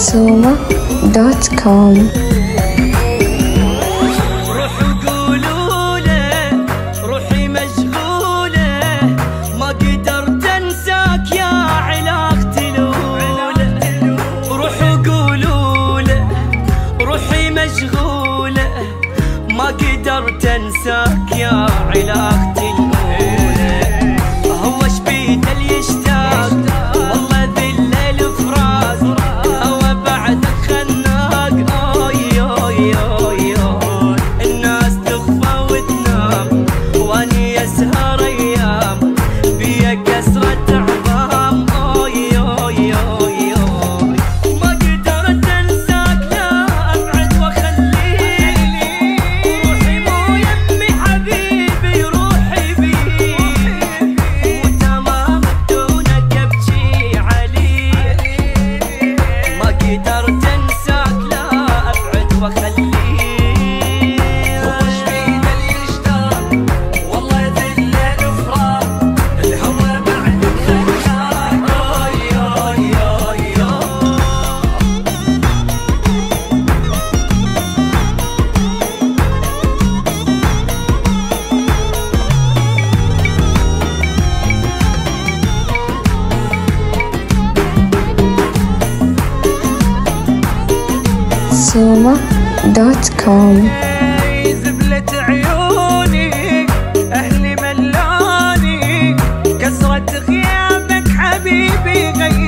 soma.com. روحوا قولوا له روحي مشغولة، ما قدرت انساك يا علاقتي الأولى. روحوا قولوا له روحي مشغولة، ما قدرت انساك يا علاقتي الأولى. هو ايش بيده اللي يشتاق والله ذي الليل فراق، هو بعدك خناق. اوي اوي اوي اوي الناس تخفى وتنام، واني اسهر ايام بيا كسرة اعظام. اوي اوي اوي اوي ما قدرت انساك، لا ابعد واخليك. روحي مو يمي حبيبي روحي بيك، وتمام دونك ابكي عليك. ما قدرت انساك، لا ابعد واخليك. وش بيده اللي يشتاق والله ذي الليل فراق، الهوى بعدك خناق. اوي اوي اوي soma.com. زبلة عيوني أهلي ملاني، كسرة غيابك حبيبي غير